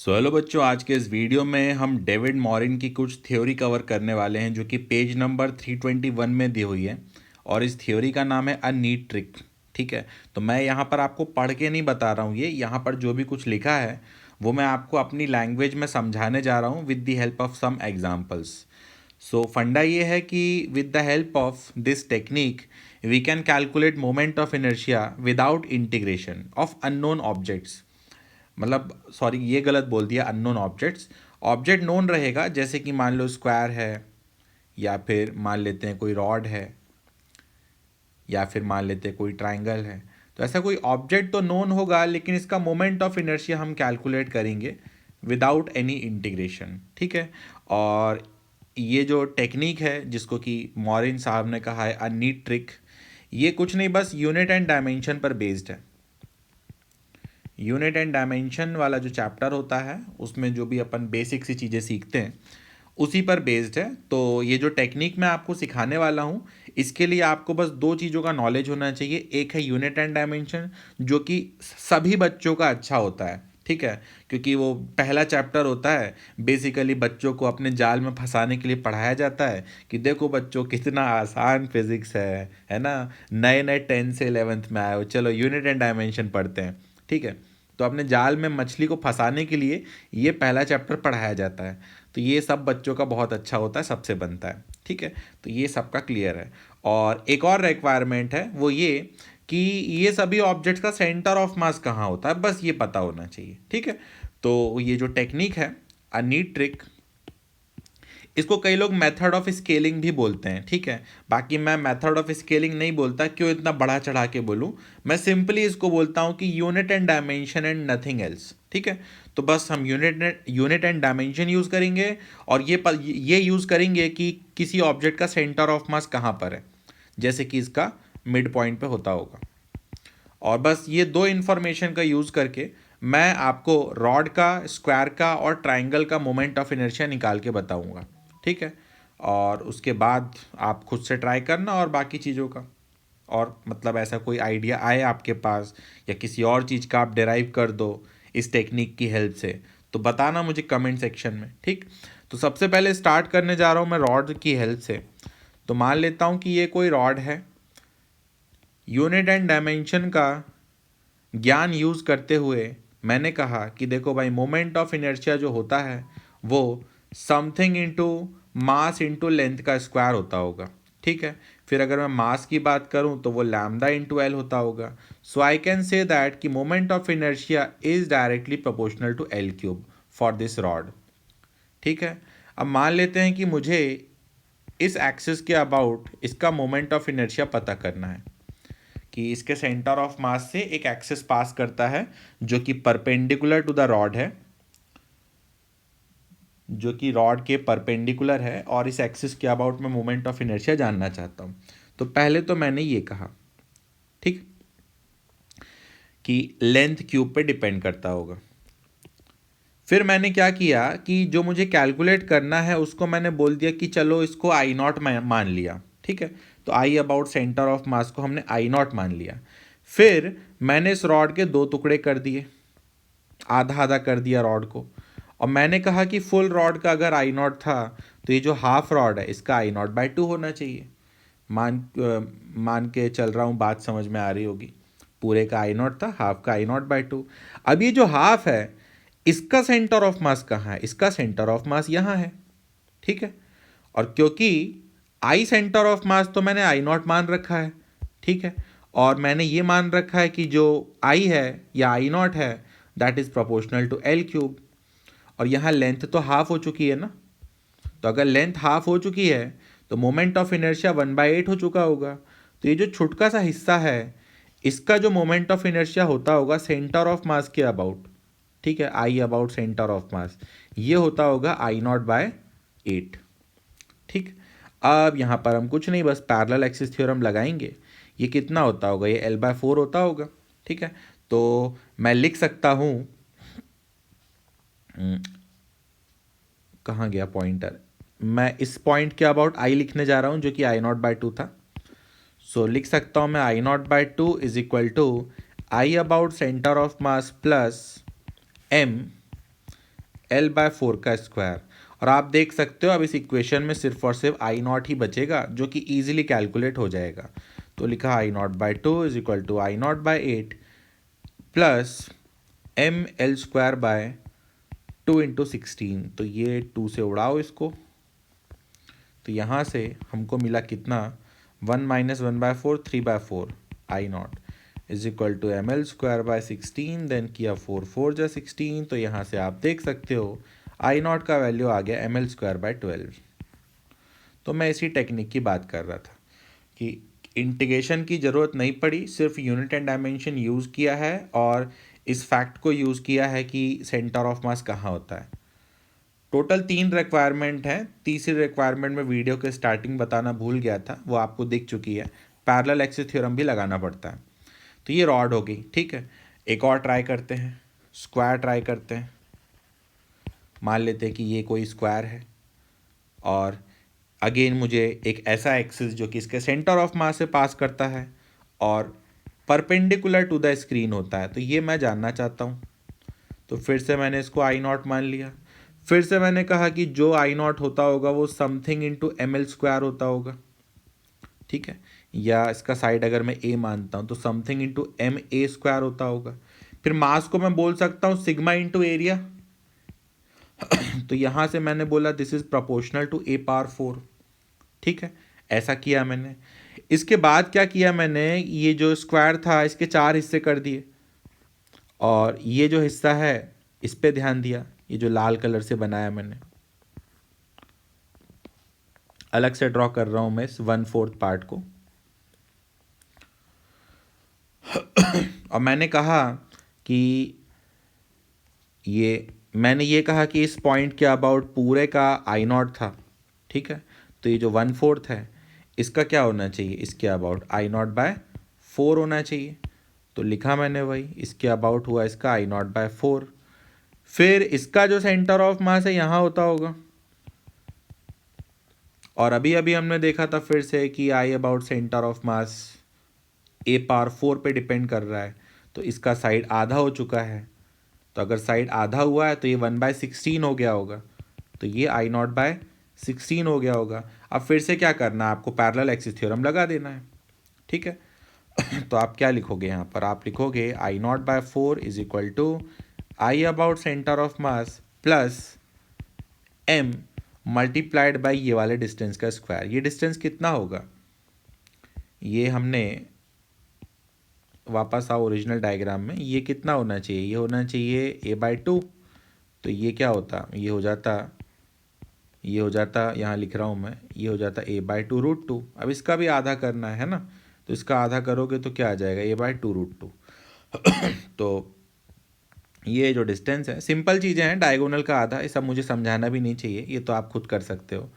Hello बच्चों, आज के इस वीडियो में हम डेविड मॉरिन की कुछ थ्योरी कवर करने वाले हैं जो कि पेज नंबर 321 में दी हुई है। और इस थ्योरी का नाम है अ नीट ट्रिक। ठीक है, तो मैं यहाँ पर आपको पढ़ के नहीं बता रहा हूँ, ये यहाँ पर जो भी कुछ लिखा है वो मैं आपको अपनी लैंग्वेज में समझाने जा रहा हूँ with the help of some examples. So funda ये है कि with the help of this technique we can calculate moment of inertia without integration of unknown objects. मतलब सॉरी, ये गलत बोल दिया, अननोन ऑब्जेक्ट्स। ऑब्जेक्ट नोन रहेगा, जैसे कि मान लो स्क्वायर है, या फिर मान लेते हैं कोई रॉड है, या फिर मान लेते हैं कोई ट्राइंगल है। तो ऐसा कोई ऑब्जेक्ट तो नोन होगा, लेकिन इसका मोमेंट ऑफ इनर्शिया हम कैलकुलेट करेंगे विदाउट एनी इंटीग्रेशन। ठीक है, और ये जो टेक्निक है जिसको कि मॉरिन साहब ने कहा है अ नीट ट्रिक, ये कुछ नहीं बस यूनिट एंड डायमेंशन पर बेस्ड है। यूनिट एंड डायमेंशन वाला जो चैप्टर होता है उसमें जो भी अपन बेसिक सी चीज़ें सीखते हैं उसी पर बेस्ड है। तो ये जो टेक्निक मैं आपको सिखाने वाला हूँ, इसके लिए आपको बस दो चीज़ों का नॉलेज होना चाहिए। एक है यूनिट एंड डायमेंशन, जो कि सभी बच्चों का अच्छा होता है। ठीक है, क्योंकि वो पहला चैप्टर होता है। बेसिकली बच्चों को अपने जाल में फंसाने के लिए पढ़ाया जाता है कि देखो बच्चों, कितना आसान फिजिक्स है ना। नए नए 10 से 11th में आए हो, चलो यूनिट एंड डायमेंशन पढ़ते हैं। ठीक है, तो अपने जाल में मछली को फंसाने के लिए ये पहला चैप्टर पढ़ाया जाता है। तो ये सब बच्चों का बहुत अच्छा होता है, सबसे बनता है। ठीक है, तो ये सबका क्लियर है। और एक और रिक्वायरमेंट है, वो ये कि ये सभी ऑब्जेक्ट्स का सेंटर ऑफ मास कहाँ होता है, बस ये पता होना चाहिए। ठीक है, तो ये जो टेक्निक है अ नीट ट्रिक, इसको कई लोग मेथड ऑफ स्केलिंग भी बोलते हैं। ठीक है, बाकी मैं मेथड ऑफ स्केलिंग नहीं बोलता, क्यों इतना बढ़ा चढ़ा के बोलूं। मैं सिंपली इसको बोलता हूं कि unit and dimension and nothing else. ठीक है, तो बस हम यूनिट एंड डायमेंशन यूज़ करेंगे, और ये यूज़ करेंगे कि किसी ऑब्जेक्ट का सेंटर ऑफ मास कहाँ पर है, जैसे कि इसका मिड पॉइंट पे होता होगा। और बस ये दो इन्फॉर्मेशन का यूज़ करके मैं आपको रॉड का, स्क्वायर का और ट्राइंगल का मोमेंट ऑफ इनर्शिया निकाल के बताऊंगा। ठीक है, और उसके बाद आप खुद से ट्राई करना और बाकी चीज़ों का। और मतलब ऐसा कोई आइडिया आए आपके पास, या किसी और चीज़ का आप डिराइव कर दो इस टेक्निक की हेल्प से, तो बताना मुझे कमेंट सेक्शन में। ठीक, तो सबसे पहले स्टार्ट करने जा रहा हूँ मैं रॉड की हेल्प से। तो मान लेता हूँ कि ये कोई रॉड है। यूनिट एंड डायमेंशन का ज्ञान यूज़ करते हुए मैंने कहा कि देखो भाई, मोमेंट ऑफ इनर्शिया जो होता है वो something into mass into length का स्क्वायर होता होगा। ठीक है, फिर अगर मैं मास की बात करूं तो वो लैम्डा इंटू एल होता होगा। So I can say that कि moment of inertia is directly proportional to L cube for this rod. ठीक है, अब मान लेते हैं कि मुझे इस एक्सिस के अबाउट इसका मोमेंट ऑफ इनर्शिया पता करना है, कि इसके सेंटर ऑफ मास से एक एक्सिस पास करता है जो कि परपेंडिकुलर टू द रॉड है, जो कि रॉड के परपेंडिकुलर है, और इस एक्सिस के अबाउट में मोमेंट ऑफ इनर्शिया जानना चाहता हूँ। तो पहले तो मैंने ये कहा, ठीक, कि लेंथ क्यूब पे डिपेंड करता होगा। फिर मैंने क्या किया कि जो मुझे कैलकुलेट करना है उसको मैंने बोल दिया कि चलो इसको आई नॉट मान लिया। ठीक है, तो आई अबाउट सेंटर ऑफ मास को हमने आई नॉट मान लिया। फिर मैंने इस रॉड के दो टुकड़े कर दिए, आधा आधा कर दिया रॉड को, और मैंने कहा कि फुल रॉड का अगर आई नॉट था तो ये जो हाफ रॉड है इसका आई नॉट बाई टू होना चाहिए। मान के चल रहा हूँ, बात समझ में आ रही होगी। पूरे का आई नॉट था, हाफ का आई नॉट बाई टू। अब ये जो हाफ है इसका सेंटर ऑफ मास कहाँ है, इसका सेंटर ऑफ मास यहाँ है। ठीक है, और क्योंकि आई सेंटर ऑफ मास तो मैंने आई नॉट मान रखा है। ठीक है, और मैंने ये मान रखा है कि जो आई है या आई नॉट है that is proportional to L cube. और यहाँ लेंथ तो हाफ हो चुकी है ना, तो अगर लेंथ हाफ हो चुकी है तो मोमेंट ऑफ इनर्शिया 1/8 हो चुका होगा। तो ये जो छुटका सा हिस्सा है इसका जो मोमेंट ऑफ इनर्शिया होता होगा सेंटर ऑफ मास के अबाउट, ठीक है, आई अबाउट सेंटर ऑफ मास, ये होता होगा आई नॉट बाय 8। ठीक, अब यहाँ पर हम कुछ नहीं, बस पैरेलल एक्सिस थ्योरम लगाएंगे। ये कितना होता होगा, ये L/4 होता होगा। ठीक है, तो मैं लिख सकता हूँ, कहाँ गया पॉइंटर, मैं इस पॉइंट के अबाउट आई लिखने जा रहा हूँ जो कि आई नॉट बाय टू था। सो लिख सकता हूँ मैं I naught by two is equal to I about centre of mass plus M L/4 का स्क्वायर। और आप देख सकते हो अब इस इक्वेशन में सिर्फ और सिर्फ आई नॉट ही बचेगा जो कि ईजिली कैलकुलेट हो जाएगा। तो लिखा I0/2 is equal to I0/8 plus ML² 2 × 16। तो ये 2 से उड़ाओ इसको, तो यहाँ से हमको मिला कितना, 1 - 1/4 3/4 I0 is equal to ML²/16। Then किया 4 4 जा 16, तो यहाँ से आप देख सकते हो I0 का वैल्यू आ गया ML²/12। तो मैं इसी टेक्निक की बात कर रहा था कि इंटीग्रेशन की ज़रूरत नहीं पड़ी, सिर्फ यूनिट एंड डायमेंशन यूज़ किया है और इस फैक्ट को यूज़ किया है कि सेंटर ऑफ मास कहाँ होता है। टोटल 3 रिक्वायरमेंट है। तीसरी रिक्वायरमेंट में वीडियो के स्टार्टिंग बताना भूल गया था, वो आपको दिख चुकी है। पैरेलल एक्सिस थ्योरम भी लगाना पड़ता है। तो ये रॉड हो गई, ठीक है। एक और ट्राई करते हैं, स्क्वायर ट्राई करते हैं। मान लेते हैं कि ये कोई स्क्वायर है और अगेन मुझे एक ऐसा एक्सिस जो कि इसके सेंटर ऑफ मास से पास करता है और परपेंडिकुलर टू द स्क्रीन होता है, तो ये मैं जानना चाहता हूँ। तो फिर से मैंने इसको I0 मान लिया। फिर से मैंने कहा कि जो I0 होता होगा वो समथिंग इंटू ML² होता होगा, ठीक है। या इसका साइड अगर मैं A मानता हूँ तो समथिंग इंटू MA² होता होगा। फिर मास को मैं बोल सकता हूँ सिग्मा इंटू एरिया। तो यहाँ से मैंने बोला this is proportional to A⁴, ठीक है। ऐसा किया मैंने। इसके बाद क्या किया मैंने, ये जो स्क्वायर था इसके 4 हिस्से कर दिए और ये जो हिस्सा है इस पे ध्यान दिया। ये जो लाल कलर से बनाया मैंने, अलग से ड्रॉ कर रहा हूं मैं इस 1/4 पार्ट को। और मैंने कहा कि मैंने ये कहा कि इस पॉइंट के अबाउट पूरे का I0 था, ठीक है। तो ये जो 1/4 है इसका क्या होना चाहिए, इसके अबाउट I0/4 होना चाहिए। तो लिखा मैंने वही, इसके अबाउट हुआ इसका I0/4। फिर इसका जो सेंटर ऑफ मास है यहाँ होता होगा और अभी अभी हमने देखा था फिर से कि I about centre of mass A⁴ पे डिपेंड कर रहा है। तो इसका साइड आधा हो चुका है, तो अगर साइड आधा हुआ है तो ये 1/16 हो गया होगा, तो ये I0/16 हो गया होगा। अब फिर से क्या करना है, आपको पैरेलल एक्सिस थ्योरम लगा देना है, ठीक है। तो आप क्या लिखोगे यहाँ पर, आप लिखोगे I0/4 is equal to I about centre of mass plus M multiplied by ये वाले डिस्टेंस का स्क्वायर। ये डिस्टेंस कितना होगा, ये हमने वापस आओ ओरिजिनल डायग्राम में, ये कितना होना चाहिए, ये होना चाहिए A/2। तो ये क्या होता, ये हो जाता यहाँ लिख रहा हूँ मैं, ये हो जाता A/2√2। अब इसका भी आधा करना है ना, तो इसका आधा करोगे तो क्या आ जाएगा, A/2√2। तो ये जो डिस्टेंस है, सिंपल चीज़ें हैं, डायगोनल का आधा, ये सब मुझे समझाना भी नहीं चाहिए, ये तो आप खुद कर सकते हो।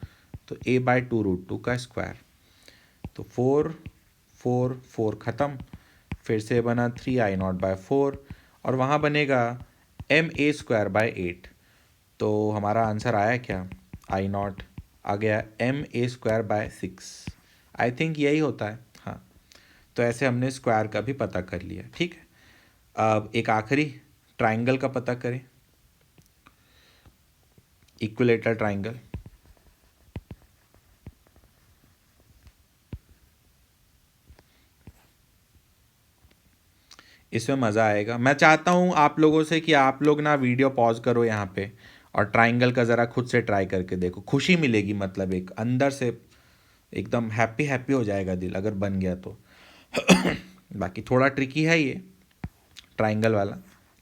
तो A/2√2 का स्क्वायर, तो 4 4 4 ख़त्म। फिर से बना 3I0/4 और वहाँ बनेगा MA²/8। तो हमारा आंसर आया क्या, I0 आ गया MA²/6। आई थिंक यही होता है, हाँ। तो ऐसे हमने स्क्वायर का भी पता कर लिया, ठीक है। अब एक आखिरी ट्राइंगल का पता करें, इक्विलेटरल ट्राइंगल। इसमें मज़ा आएगा। मैं चाहता हूँ आप लोगों से कि आप लोग ना वीडियो पॉज करो यहाँ पे और ट्राइंगल का ज़रा खुद से ट्राई करके देखो, खुशी मिलेगी, मतलब एक अंदर से एकदम हैप्पी हैप्पी हो जाएगा दिल अगर बन गया तो। बाकी थोड़ा ट्रिकी है ये ट्राइंगल वाला,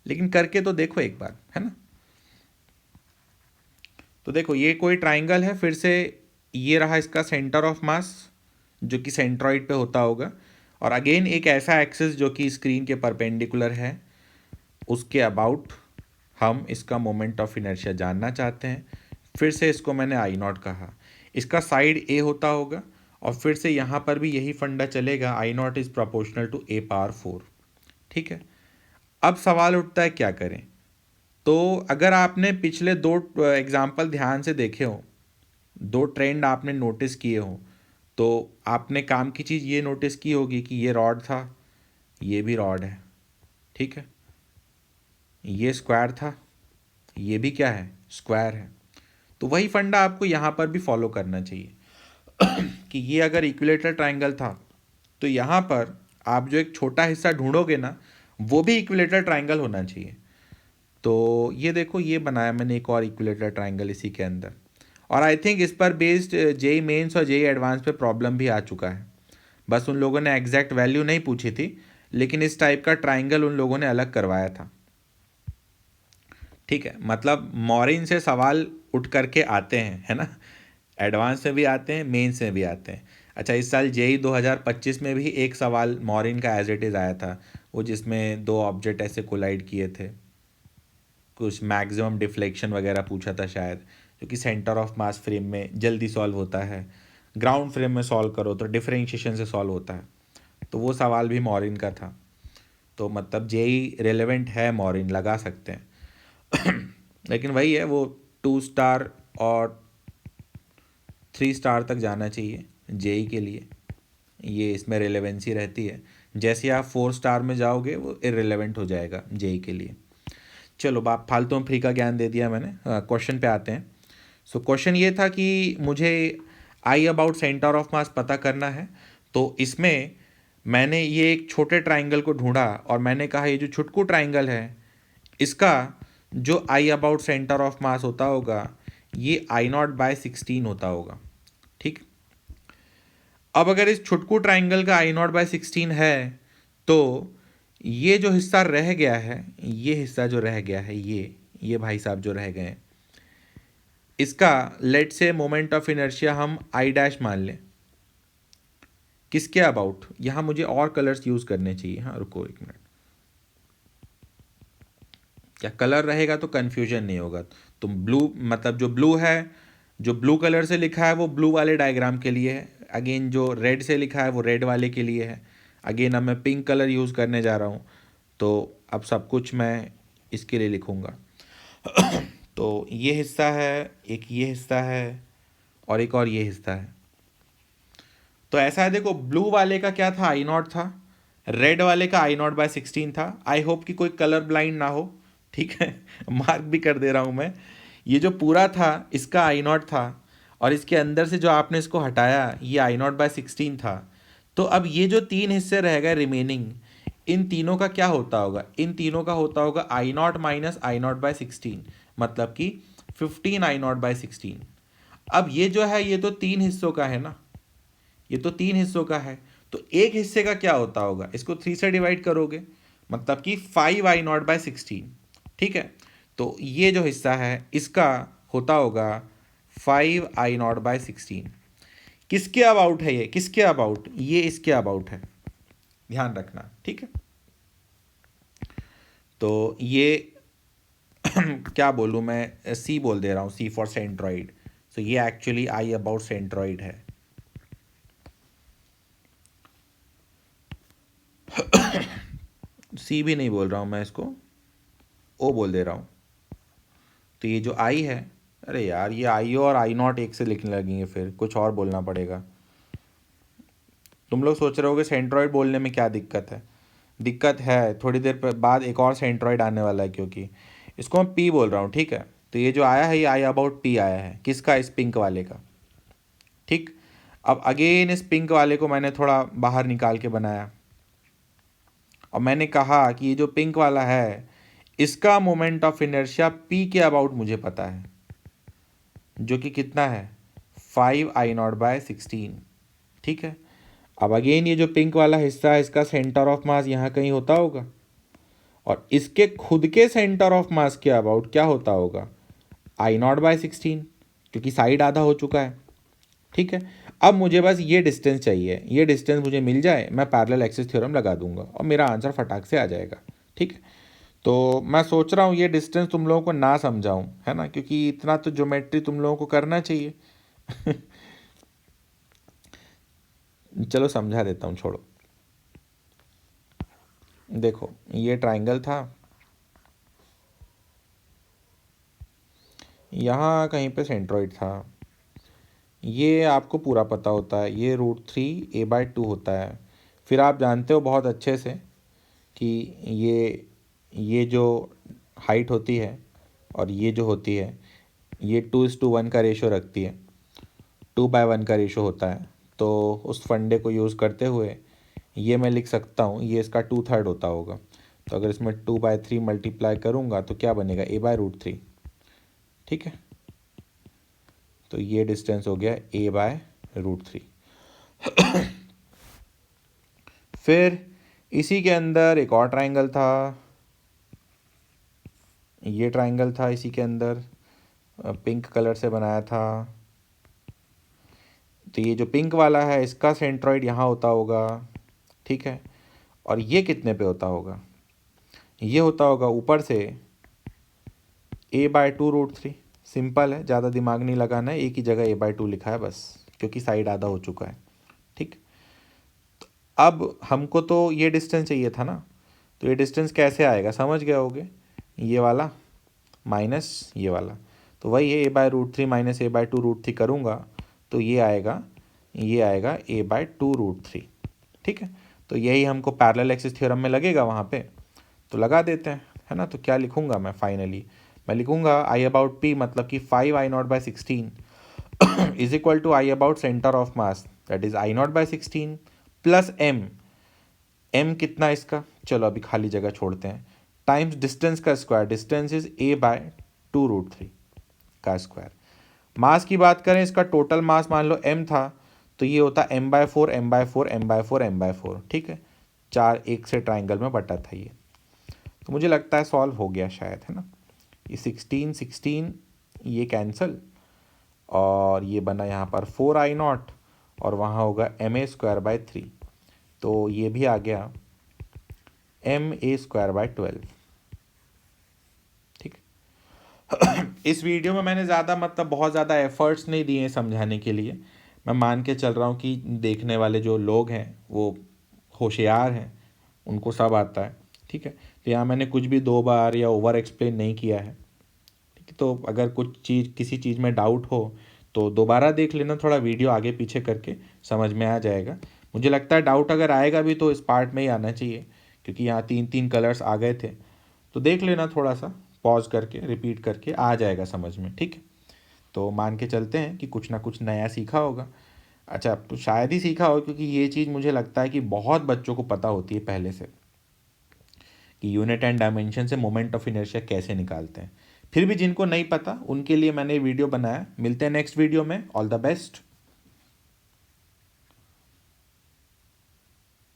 लेकिन करके तो देखो एक बार, है ना। तो देखो ये कोई ट्राइंगल है, फिर से ये रहा इसका सेंटर ऑफ मास जो कि सेंट्रॉइड पे होता होगा, और अगेन एक ऐसा एक्सिस जो कि स्क्रीन के परपेंडिकुलर है, उसके अबाउट हम इसका मोमेंट ऑफ इनर्शिया जानना चाहते हैं। फिर से इसको मैंने I0 कहा, इसका साइड A होता होगा और फिर से यहाँ पर भी यही फंडा चलेगा, I0 is proportional to A⁴, ठीक है। अब सवाल उठता है क्या करें। तो अगर आपने पिछले 2 एग्जाम्पल ध्यान से देखे हो, 2 ट्रेंड आपने नोटिस किए हो, तो आपने काम की चीज़ ये नोटिस की होगी कि ये रॉड था, ये भी रॉड है, ठीक है। ये स्क्वायर था ये भी क्या है, स्क्वायर है। तो वही फंडा आपको यहाँ पर भी फॉलो करना चाहिए कि ये अगर इक्विलेटरल ट्राइंगल था तो यहाँ पर आप जो एक छोटा हिस्सा ढूंढोगे ना, वो भी इक्विलेटरल ट्राइंगल होना चाहिए। तो ये देखो, ये बनाया मैंने एक और इक्विलेटरल ट्राइंगल इसी के अंदर, और आई थिंक इस पर बेस्ड जेई मेंस और जेई एडवांस पे प्रॉब्लम भी आ चुका है। बस उन लोगों ने एग्जैक्ट वैल्यू नहीं पूछी थी, लेकिन इस टाइप का ट्राइंगल उन लोगों ने अलग करवाया था। ठीक है, मतलब मॉरिन से सवाल उठ करके आते हैं, है ना, एडवांस में भी आते हैं, मेंस में भी आते हैं। अच्छा, इस साल जेई 2025 में भी एक सवाल मॉरिन का एज इट इज़ आया था, वो जिसमें दो ऑब्जेक्ट ऐसे कोलाइड किए थे, कुछ मैक्सिमम डिफ्लेक्शन वगैरह पूछा था शायद, जो कि सेंटर ऑफ मास फ्रेम में जल्दी सॉल्व होता है, ग्राउंड फ्रेम में सॉल्व करो तो डिफरेंशिएशन से सॉल्व होता है। तो वो सवाल भी मॉरिन का था। तो मतलब जेई रेलेवेंट है, मॉरिन लगा सकते हैं लेकिन वही है, वो 2 स्टार और 3 स्टार तक जाना चाहिए जेई के लिए, ये इसमें रेलेवेंसी रहती है। जैसे आप 4 स्टार में जाओगे वो इरेलीवेंट हो जाएगा जेई के लिए। चलो, बाप फालतू में फ्री का ज्ञान दे दिया मैंने। क्वेश्चन पे आते हैं। सो क्वेश्चन ये था कि मुझे आई अबाउट सेंटर ऑफ मास पता करना है। तो इसमें मैंने ये एक छोटे ट्राइंगल को ढूंढा और मैंने कहा ये जो छुटकू ट्राइंगल है, इसका जो आई अबाउट सेंटर ऑफ मास होता होगा ये I0/16 होता होगा। ठीक, अब अगर इस छुटकू ट्राइंगल का I0/16 है, तो ये जो हिस्सा रह गया है, ये हिस्सा जो रह गया है, ये भाई साहब जो रह गए हैं, इसका लेट से मोमेंट ऑफ इनर्शिया हम I' मान लें। किसके अबाउट, यहाँ मुझे और कलर्स यूज़ करने चाहिए। हाँ रुको एक मिनट, क्या कलर रहेगा तो कन्फ्यूजन नहीं होगा। तो ब्लू, मतलब जो ब्लू है, जो ब्लू कलर से लिखा है वो ब्लू वाले डायग्राम के लिए है। अगेन जो रेड से लिखा है वो रेड वाले के लिए है। अगेन अब मैं पिंक कलर यूज़ करने जा रहा हूँ, तो अब सब कुछ मैं इसके लिए लिखूँगा तो ये हिस्सा है, एक ये हिस्सा है, और एक और ये हिस्सा है। तो ऐसा है, देखो ब्लू वाले का क्या था, I0 था, रेड वाले का I0/16 था। आई होप कि कोई कलर ब्लाइंड ना हो, ठीक है मार्क भी कर दे रहा हूँ मैं। ये जो पूरा था इसका I0 था, और इसके अंदर से जो आपने इसको हटाया ये I0/16 था। तो अब ये जो 3 हिस्से रह गए रिमेनिंग, इन तीनों का क्या होता होगा, इन तीनों का होता होगा I0 माइनस I0/16, मतलब कि 15 I0/16। अब ये जो है ये तो 3 हिस्सों का है ना, ये तो 3 हिस्सों का है, तो एक हिस्से का क्या होता होगा, इसको 3 से डिवाइड करोगे, मतलब कि 5I0/16। ठीक है, तो ये जो हिस्सा है इसका होता होगा 5I0/16। किसके अबाउट है ये, किसके अबाउट, ये इसके अबाउट है, ध्यान रखना। ठीक है, तो ये क्या बोलूँ मैं, सी बोल दे रहा हूँ, सी फॉर सेंट्रॉइड। तो ये एक्चुअली आई अबाउट सेंट्रॉइड है। सी भी नहीं बोल रहा हूँ मैं, इसको ओ बोल दे रहा हूँ। तो ये जो आई है, अरे यार ये आई और I0 एक से लिखने लगेंगे, फिर कुछ और बोलना पड़ेगा। तुम लोग सोच रहे होगे सेंट्रॉइड बोलने में क्या दिक्कत है, दिक्कत है, थोड़ी देर बाद एक और सेंट्रॉइड आने वाला है, क्योंकि इसको मैं पी बोल रहा हूँ। ठीक है, तो ये जो आया है ये आई अबाउट पी आया है, किसका, इस पिंक वाले का। ठीक, अब अगेन इस पिंक वाले को मैंने थोड़ा बाहर निकाल के बनाया, और मैंने कहा कि ये जो पिंक वाला है इसका मोमेंट ऑफ इनर्शिया पी के अबाउट मुझे पता है, जो कि कितना है, 5I0/16। ठीक है, अब अगेन ये जो पिंक वाला हिस्सा है इसका सेंटर ऑफ मास यहाँ कहीं होता होगा, और इसके खुद के सेंटर ऑफ मास के अबाउट क्या होता होगा, I0/16, क्योंकि साइड आधा हो चुका है। ठीक है, अब मुझे बस ये डिस्टेंस चाहिए, ये डिस्टेंस मुझे मिल जाए, मैं पैरेलल एक्सिस थ्योरम लगा दूंगा और मेरा आंसर फटाक से आ जाएगा। ठीक है, तो मैं सोच रहा हूँ ये डिस्टेंस तुम लोगों को ना समझाऊँ, है ना, क्योंकि इतना तो ज्योमेट्री तुम लोगों को करना चाहिए चलो समझा देता हूँ, छोड़ो। देखो ये ट्राइंगल था, यहाँ कहीं पे सेंट्रॉइड था, ये आपको पूरा पता होता है, ये √3a/2 होता है। फिर आप जानते हो बहुत अच्छे से कि ये जो हाइट होती है और ये जो होती है ये 2:1 का रेशो रखती है, 2/1 का रेशो होता है। तो उस फंडे को यूज़ करते हुए ये मैं लिख सकता हूँ, ये इसका 2/3 होता होगा। तो अगर इसमें 2/3 मल्टीप्लाई करूँगा तो क्या बनेगा, a/√3। ठीक है, तो ये डिस्टेंस हो गया a/√3। फिर इसी के अंदर एक और ट्राइंगल था, ये ट्राइंगल था इसी के अंदर, पिंक कलर से बनाया था। तो ये जो पिंक वाला है इसका सेंट्रॉइड यहाँ होता होगा। ठीक है, और ये कितने पे होता होगा, ये होता होगा ऊपर से a/2√3। सिंपल है, ज़्यादा दिमाग नहीं लगाना है, एक ही जगह a/2 लिखा है बस, क्योंकि साइड आधा हो चुका है। ठीक, अब हमको तो ये डिस्टेंस चाहिए था ना, तो ये डिस्टेंस कैसे आएगा समझ गए होगे, ये वाला माइनस ये वाला, तो वही है a/√3 माइनस a/2√3 करूँगा तो ये आएगा a/2√3। ठीक है, तो यही हमको पैरेलल एक्सिस थ्योरम में लगेगा वहाँ पे, तो लगा देते हैं, है ना। तो क्या लिखूँगा मैं फाइनली, मैं लिखूँगा I/P मतलब कि 5I0/16 is equal to I centre of mass, that is I0/16 plus m कितना इसका, चलो अभी खाली जगह छोड़ते हैं, टाइम्स डिस्टेंस का स्क्वायर, डिस्टेंस इज a/2√3 का स्क्वायर। मास की बात करें, इसका टोटल मास मान लो m था, तो ये होता m/4 m/4 m/4 m/4। ठीक है, 4 एक से ट्राइंगल में बटा था ये। तो मुझे लगता है सॉल्व हो गया शायद, है ना। ये 16 ये कैंसिल, और ये बना यहाँ पर 4I0 और वहाँ होगा ma²/3, तो ये भी आ गया ma²/12। ठीक, इस वीडियो में मैंने ज़्यादा मतलब बहुत ज़्यादा एफर्ट्स नहीं दिए हैं समझाने के लिए। मैं मान के चल रहा हूँ कि देखने वाले जो लोग हैं वो होशियार हैं, उनको सब आता है। ठीक है, तो यहाँ मैंने कुछ भी 2 बार या ओवर एक्सप्लेन नहीं किया है। ठीक है, तो अगर कुछ चीज़ किसी चीज़ में डाउट हो तो दोबारा देख लेना, थोड़ा वीडियो आगे पीछे करके समझ में आ जाएगा। मुझे लगता है डाउट अगर आएगा भी तो इस पार्ट में ही आना चाहिए, क्योंकि यहाँ 3 कलर्स आ गए थे। तो देख लेना, थोड़ा सा पॉज करके रिपीट करके आ जाएगा समझ में। ठीक है, तो मान के चलते हैं कि कुछ ना कुछ नया सीखा होगा। अच्छा, तो शायद ही सीखा हो, क्योंकि ये चीज़ मुझे लगता है कि बहुत बच्चों को पता होती है पहले से कि यूनिट एंड डायमेंशन से मोमेंट ऑफ इनर्शिया कैसे निकालते हैं। फिर भी जिनको नहीं पता उनके लिए मैंने वीडियो बनाया। मिलते हैं नेक्स्ट वीडियो में, ऑल द बेस्ट।